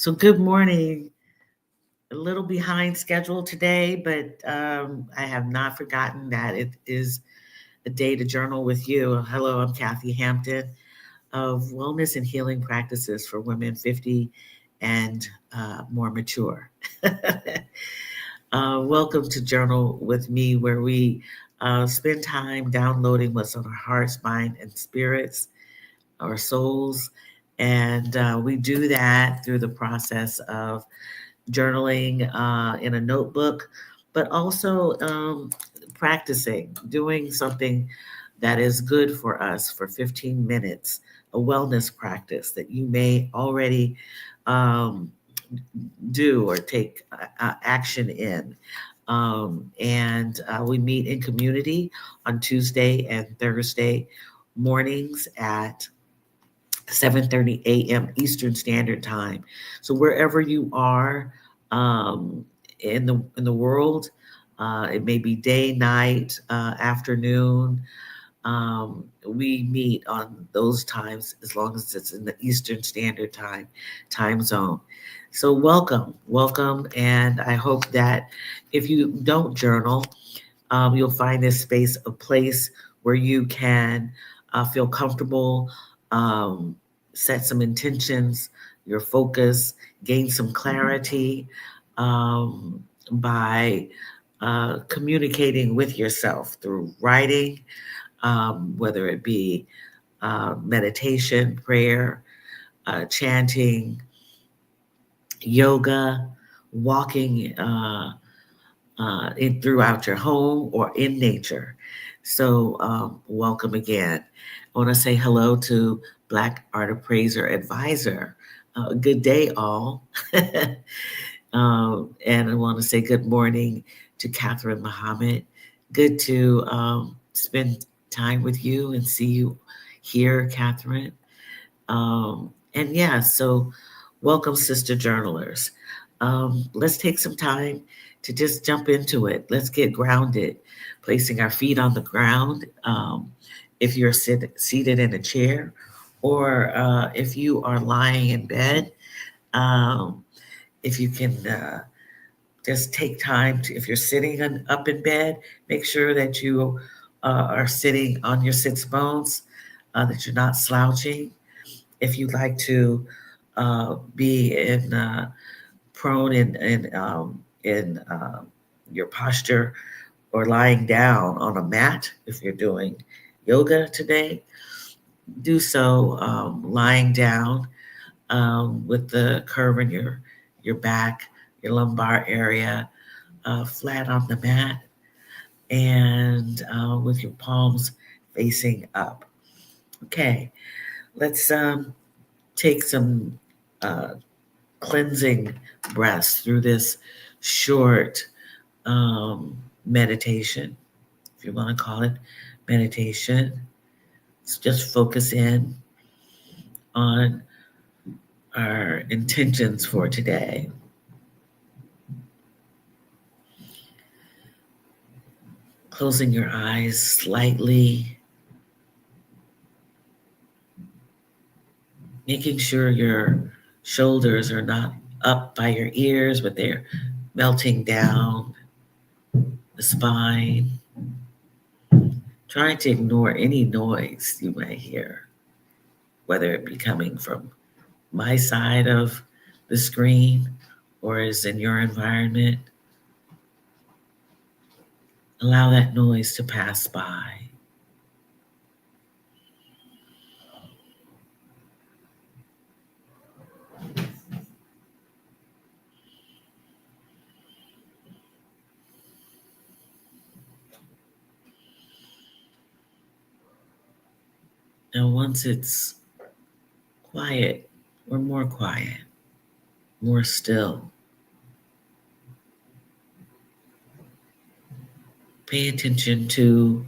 So good morning. A little behind schedule today, but I have not forgotten that it is a day to journal with you. Hello, I'm Kathy Hampton of Wellness and Healing Practices for Women 50 and more mature. Welcome to Journal with Me, where we spend time downloading what's on our hearts, mind, and spirits, our souls. And we do that through the process of journaling in a notebook, but also practicing, doing something that is good for us for 15 minutes, a wellness practice that you may already um, do or take action in. And we meet in community on Tuesday and Thursday mornings at 7:30 a.m. Eastern Standard Time. So wherever you are in the world, it may be day, night, afternoon. We meet on those times as long as it's in the Eastern Standard time zone. So welcome, and I hope that if you don't journal, you'll find this space a place where you can feel comfortable, um, set some intentions, your focus, gain some clarity by communicating with yourself through writing, whether it be meditation, prayer, chanting, yoga, walking. Throughout your home or in nature. So, welcome again. I want to say hello to Black Art Appraiser Advisor. Good day, all. And I want to say good morning to Catherine Muhammad. Good to spend time with you and see you here, Catherine. And yeah, so welcome, sister journalers. Let's take some time to just jump into it. Let's get grounded, placing our feet on the ground. If you're seated in a chair, or if you are lying in bed, um, if you can just take time to, if you're sitting up in bed, make sure that you are sitting on your sits bones, that you're not slouching. If you'd like to be in prone in your posture or lying down on a mat, if you're doing yoga today, do so lying down with the curve in your back, your lumbar area, flat on the mat, and with your palms facing up. Okay, let's take some cleansing breaths through this short meditation, if you want to call it meditation. So just focus in on our intentions for today. Closing your eyes slightly, making sure your shoulders are not up by your ears, but they're melting down the spine. Trying to ignore any noise you might hear, whether it be coming from my side of the screen or is in your environment. Allow that noise to pass by. Now, once it's quiet or more quiet, more still, pay attention to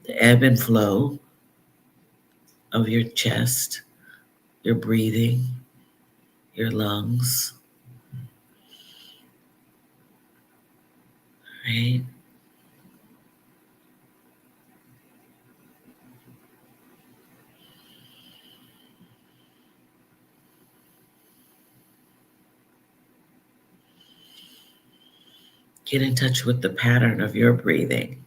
the ebb and flow of your chest, your breathing, your lungs, right? Get in touch with the pattern of your breathing.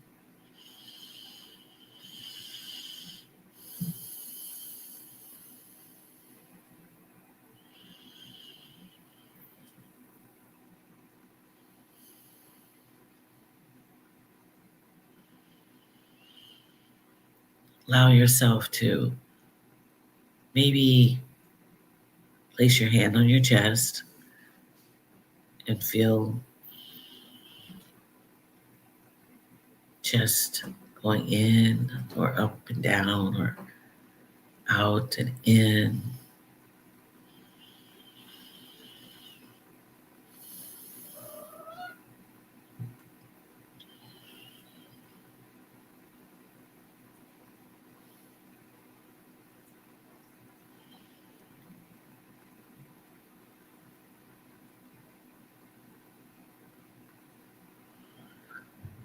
Allow yourself to maybe place your hand on your chest and feel chest going in or up and down or out and in.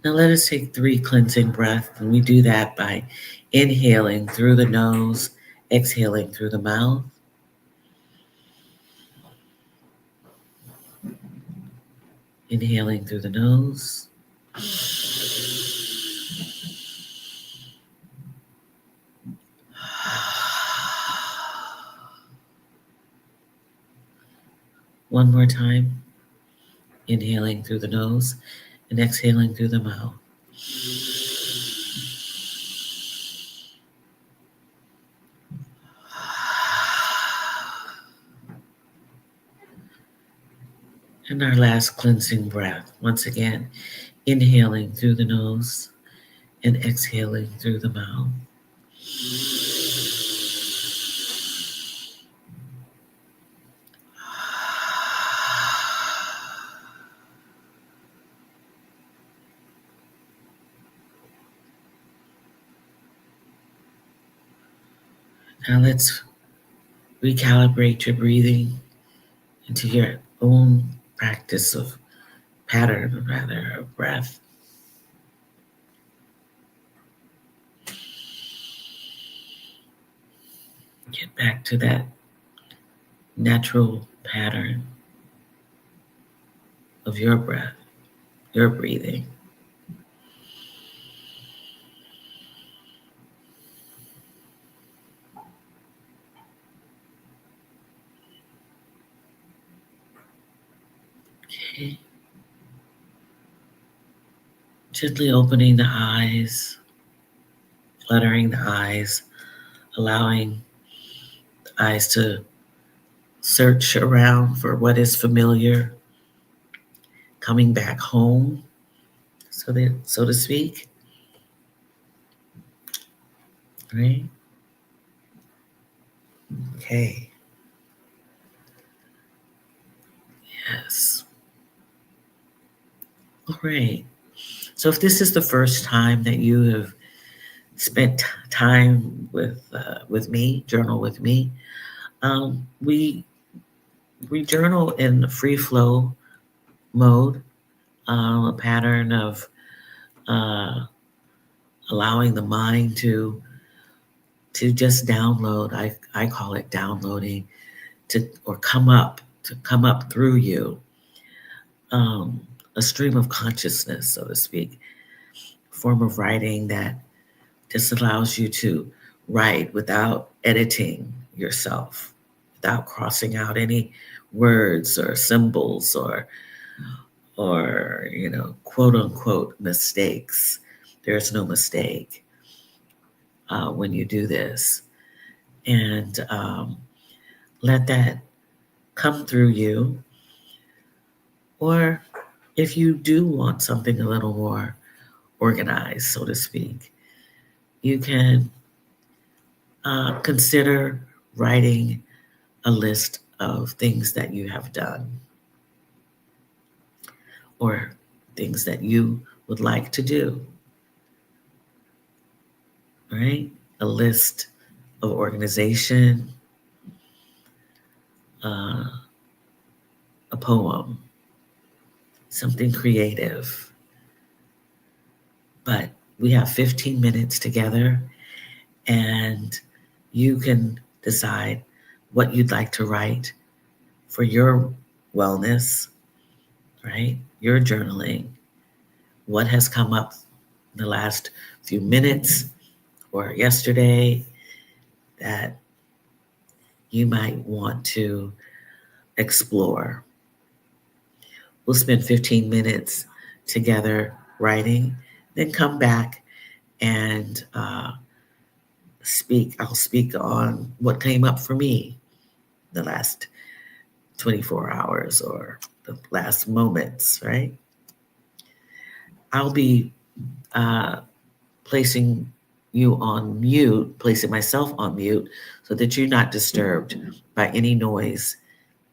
Now let us take 3 cleansing breaths, and we do that by inhaling through the nose, exhaling through the mouth. Inhaling through the nose. One more time. Inhaling through the nose and exhaling through the mouth. And our last cleansing breath. Once again, inhaling through the nose and exhaling through the mouth. Now let's recalibrate your breathing into your own practice of pattern, rather, of breath. Get back to that natural pattern of your breath, your breathing. Okay. Gently opening the eyes, fluttering the eyes, allowing the eyes to search around for what is familiar, coming back home, so to speak. Right? Okay. Yes. All right. So if this is the first time that you have spent time with me, journal with me, we journal in free flow mode, a pattern of uh, allowing the mind to just download. I call it downloading to come up through you, um, a stream of consciousness, so to speak, form of writing that just allows you to write without editing yourself, without crossing out any words or symbols or quote unquote mistakes. There's no mistake when you do this, and let that come through you. Or if you do want something a little more organized, so to speak, you can consider writing a list of things that you have done or things that you would like to do, right? A list of organization, uh, a poem, something creative. But we have 15 minutes together, and you can decide what you'd like to write for your wellness, right? Your journaling. what has come up in the last few minutes or yesterday that you might want to explore. We'll spend 15 minutes together writing, then come back and speak. I'll speak on what came up for me the last 24 hours or the last moments, right? I'll be uh, placing you on mute, placing myself on mute so that you're not disturbed by any noise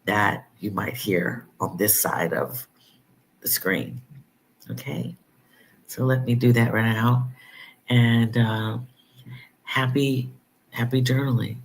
that you might hear on this side of the screen. Okay, so let me do that right now. And happy, happy journaling.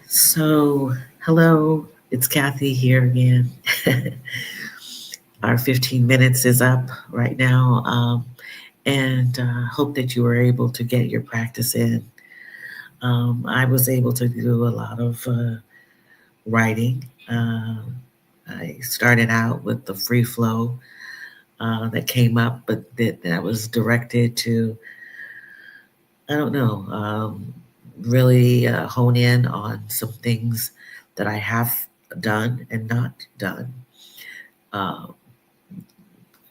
So, hello, it's Kathy here again. Our 15 minutes is up right now, and hope that you were able to get your practice in. I was able to do a lot of writing. I started out with the free flow that came up, but that was directed to, I don't know, really hone in on some things that I have done and not done, uh,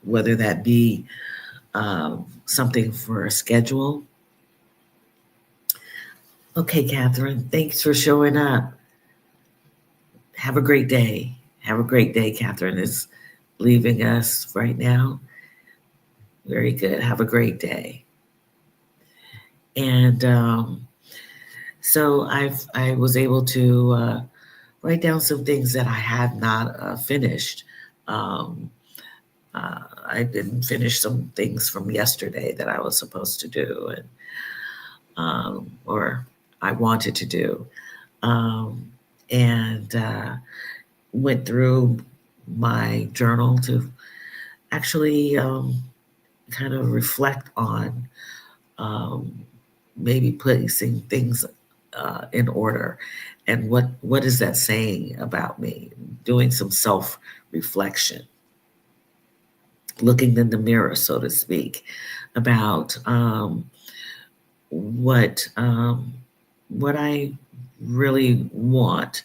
whether that be something for a schedule. Okay, Catherine, thanks for showing up. Have a great day. Have a great day. Catherine is leaving us right now. Very good. Have a great day. And so I was able to write down some things that I had not finished. Um, I didn't finish some things from yesterday that I was supposed to do, and or I wanted to do, um, and went through my journal to actually kind of reflect on um, maybe placing things in order, and what is that saying about me? Doing some self reflection, looking in the mirror, so to speak, about what what I really want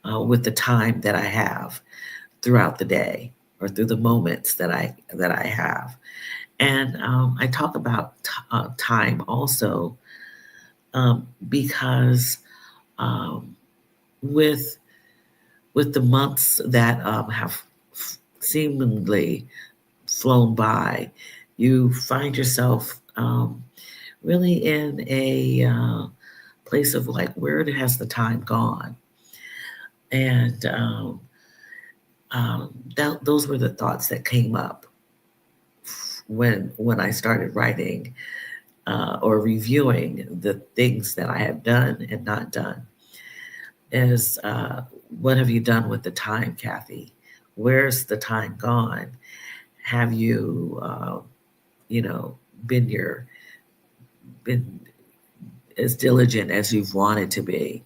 with the time that I have throughout the day or through the moments that I have. And I talk about time also because um, with with the months that have seemingly flown by, you find yourself really in a place of like, where has the time gone? And those were the thoughts that came up when I started writing or reviewing the things that I have done and not done. Is what have you done with the time, Kathy? Where's the time gone? Have you, you know, been your been as diligent as you've wanted to be?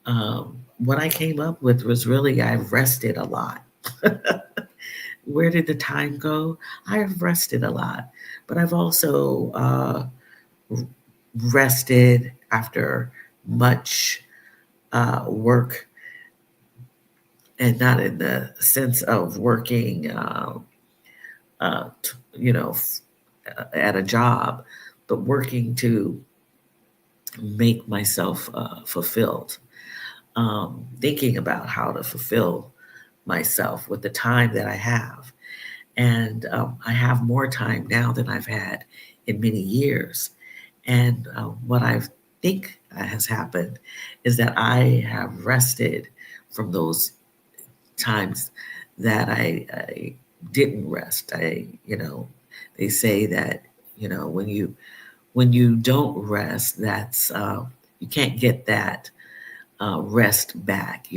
What I came up with was really I've rested a lot. Where did the time go? I have rested a lot, but I've also rested after much work, and not in the sense of working, you know, at a job, but working to make myself fulfilled. Thinking about how to fulfill myself with the time that I have. And I have more time now than I've had in many years. And what I think has happened is that I have rested from those times that I didn't rest. They say that, when you don't rest, that's you can't get that rest back.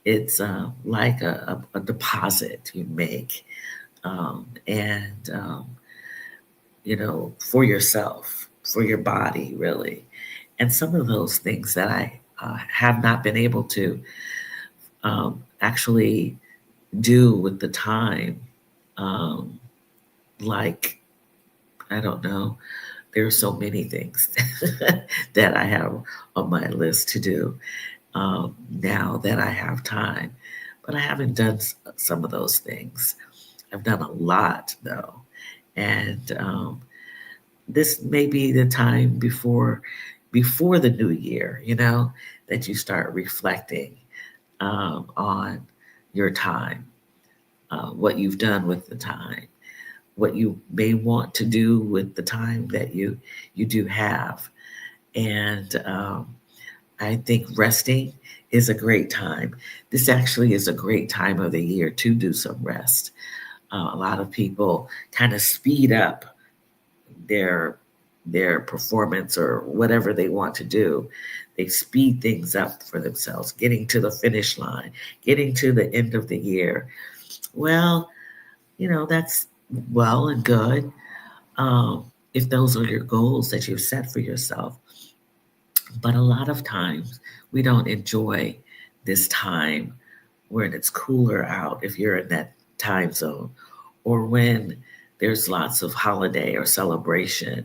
It's like a deposit you make, and for yourself, for your body, really. And some of those things that I have not been able to actually do with the time, um, like, I don't know, there's so many things that I have on my list to do now that I have time. But I haven't done some of those things. I've done a lot, though. And this may be the time before the new year, that you start reflecting on your time, what you've done with the time, what you may want to do with the time that you do have. And I think resting is a great time. This actually is a great time of the year to do some rest. A lot of people kind of speed up their their performance or whatever they want to do. They speed things up for themselves, getting to the finish line, getting to the end of the year. Well, that's well and good, if those are your goals that you've set for yourself. But a lot of times we don't enjoy this time when it's cooler out, if you're in that time zone, or when there's lots of holiday or celebration,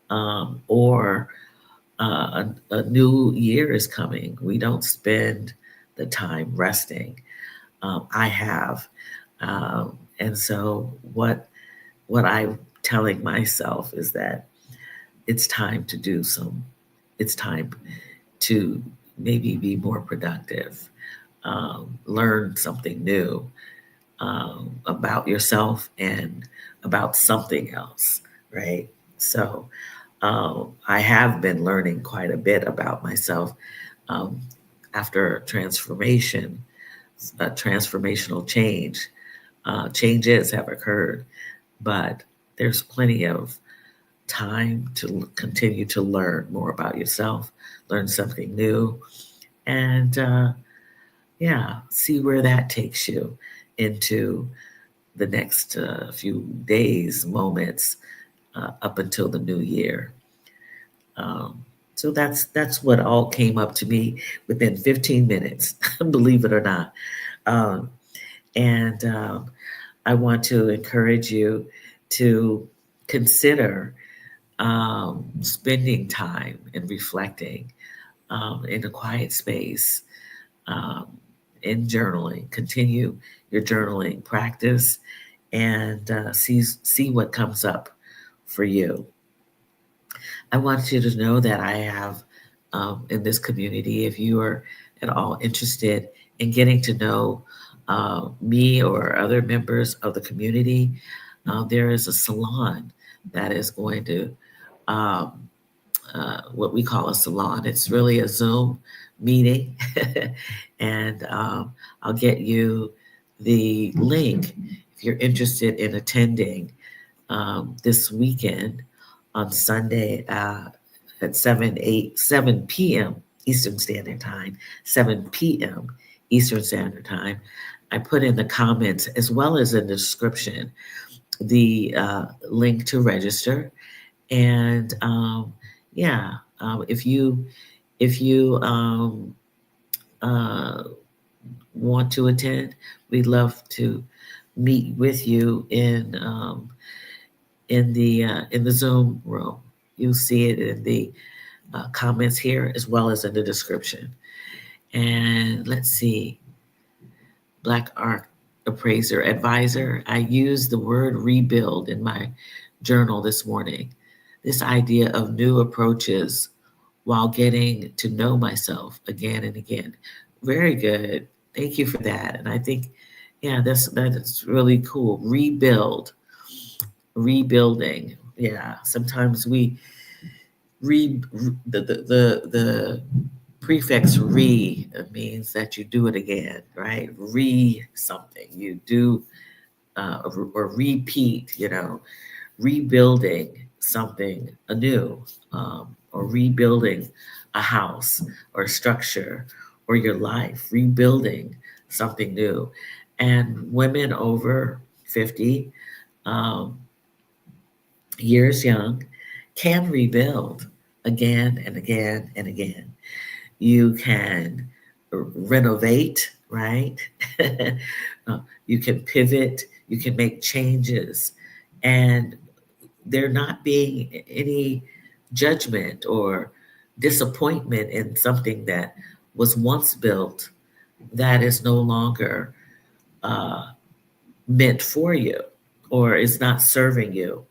or a new year is coming. We don't spend the time resting. I have, and so what I'm telling myself is that it's time to do some. It's time to maybe be more productive, learn something new, about yourself and about something else, right? So I have been learning quite a bit about myself, um, after transformation, transformational change. Changes have occurred, but there's plenty of time to continue to learn more about yourself, learn something new, and yeah, see where that takes you into the next few days, moments, up until the new year. Um, so that's what all came up to me within 15 minutes, believe it or not. Um, and I want to encourage you to consider spending time and reflecting, in a quiet space, um, in journaling. Continue your journaling practice and see what comes up for you. I want you to know that I have, in this community, if you are at all interested in getting to know me or other members of the community, there is a salon that is going to, um, what we call a salon. It's really a Zoom meeting. And I'll get you the link if you're interested in attending, this weekend on Sunday, at 7 p.m. Eastern Standard Time, 7 p.m. Eastern Standard Time. I put in the comments as well as in the description the link to register. And yeah, if you uh, want to attend, we'd love to meet with you in the Zoom room. You'll see it in the comments here as well as in the description. And let's see, Black Art Appraiser Advisor. I used the word rebuild in my journal this morning. This idea of new approaches while getting to know myself again and again. Very good. Thank you for that. And I think, yeah, that's really cool. Rebuilding. Yeah, sometimes we the prefix re means that you do it again, right? Re something you do, or repeat. Rebuilding something anew, or rebuilding a house or structure or your life, rebuilding something new. And women over 50, um, years young, can rebuild again and again and again. You can renovate, right? You can pivot, you can make changes, and there not being any judgment or disappointment in something that was once built that is no longer uh, meant for you or is not serving you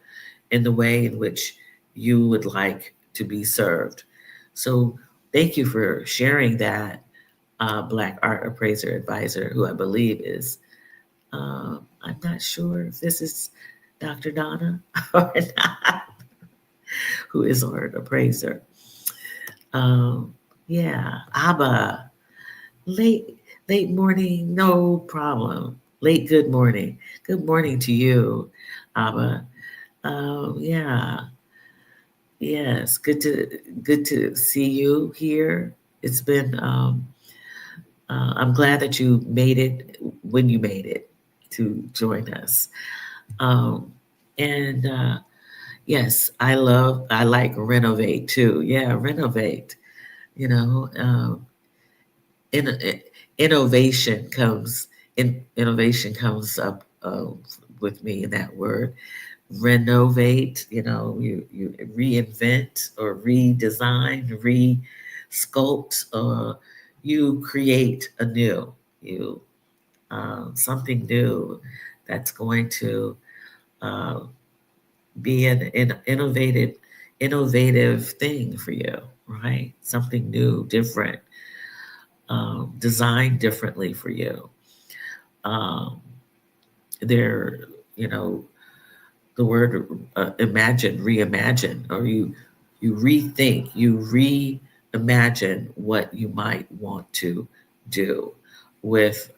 in the way in which you would like to be served. So, thank you for sharing that, Black Art Appraiser Advisor, who I believe is, I'm not sure if this is Dr. Donna or not, who is our appraiser. Um, yeah, Abba, late, late morning, no problem. Late good morning. Good morning to you, Abba. Yeah, Yes, good to see you here. It's been I'm glad that you made it when you made it to join us. Um, and yes, I like renovate too. Yeah, renovate. You know, in, innovation comes innovation comes up with me in that word. Renovate. You reinvent or redesign, re-sculpt, you create anew. You something new that's going to uh, be an innovative thing for you, right? Something new, different, designed differently for you. Um, there, you know, the word imagine, reimagine, or you rethink, you reimagine what you might want to do with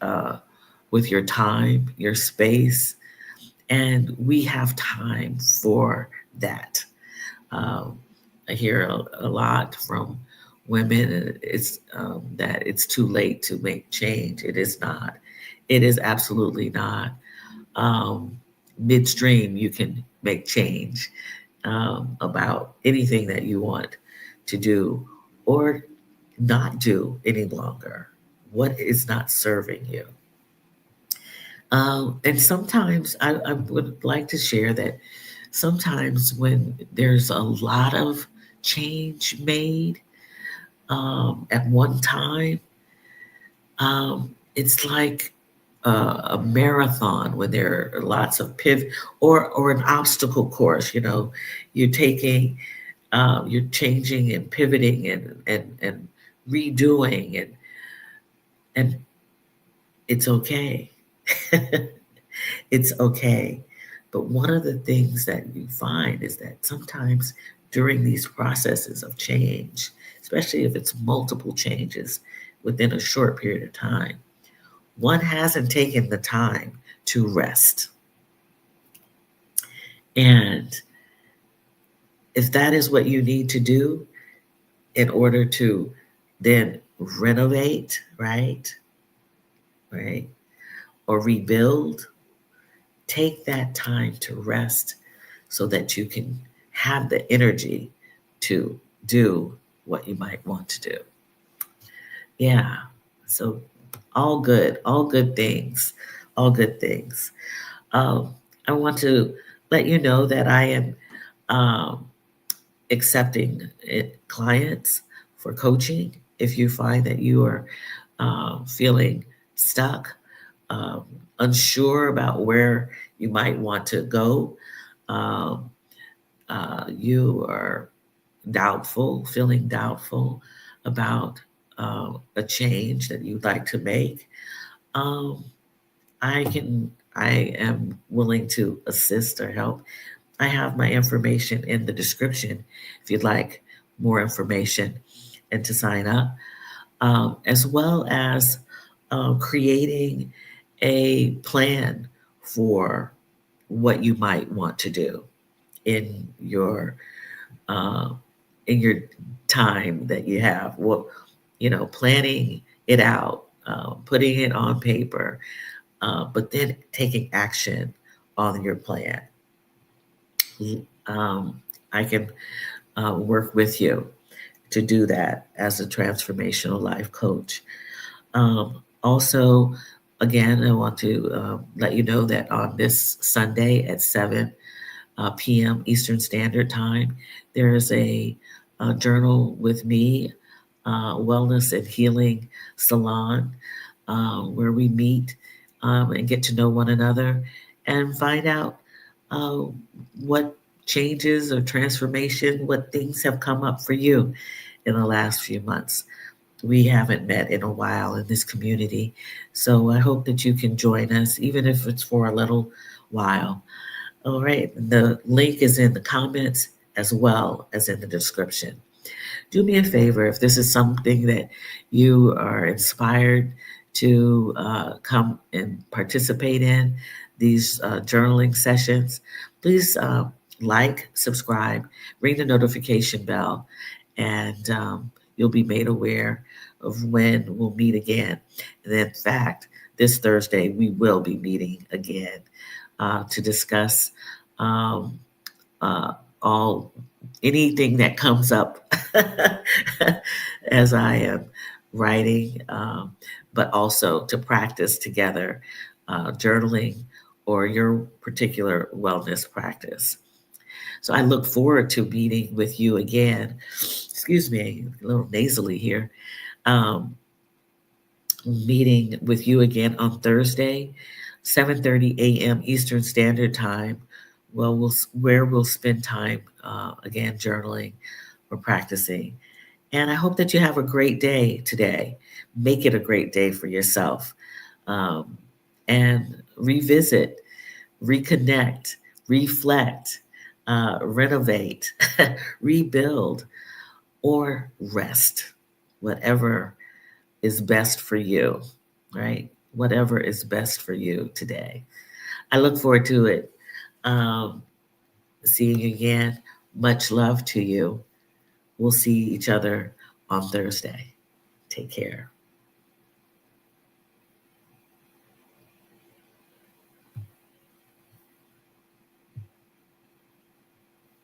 with your time, your space, and we have time for that. Um, I hear a lot from women, it's that it's too late to make change. It is not. It is absolutely not. Um, Midstream, you can make change about anything that you want to do or not do any longer. What is not serving you? And sometimes I would like to share that sometimes when there's a lot of change made at one time, it's like a marathon when there are lots of pivot or an obstacle course. You're taking, you're changing and pivoting and redoing and it's okay. It's okay. But one of the things that you find is that sometimes during these processes of change, especially if it's multiple changes within a short period of time, one hasn't taken the time to rest. And if that is what you need to do in order to then renovate, right? Right? Or rebuild, take that time to rest so that you can have the energy to do what you might want to do. Yeah. So all good things, all good things. Um, I want to let you know that I am um, accepting clients for coaching. If you find that you are feeling stuck, um, unsure about where you might want to go, um, you are doubtful, feeling doubtful about a change that you'd like to make, um, I am willing to assist or help. I have my information in the description if you'd like more information and to sign up, as well as creating a plan for what you might want to do in your uh, in your time that you have. Well, planning it out, putting it on paper, but then taking action on your plan. Um, I can work with you to do that as a transformational life coach. Also, again, I want to let you know that on this Sunday at 7 p.m. Eastern Standard Time, there is a journal with me, wellness and healing salon, where we meet and get to know one another and find out uh, what changes or transformation, what things have come up for you in the last few months. We haven't met in a while in this community, so I hope that you can join us, even if it's for a little while. All right, the link is in the comments as well as in the description. Do me a favor if this is something that you are inspired to come and participate in these journaling sessions. Please like, subscribe, ring the notification bell, and you'll be made aware of when we'll meet again. And in fact, this Thursday, we will be meeting again to discuss um, uh, all anything that comes up as I am writing, but also to practice together journaling or your particular wellness practice. So I look forward to meeting with you again. Excuse me, a little nasally here. Um, Meeting with you again on Thursday, 7:30 a.m. Eastern Standard Time. Well, where we'll spend time again journaling or practicing. And I hope that you have a great day today. Make it a great day for yourself, um, and revisit, reconnect, reflect, renovate, rebuild, or rest. Whatever is best for you, right? Whatever is best for you today. I look forward to it. Um, Seeing you again. Much love to you. We'll see each other on Thursday. Take care.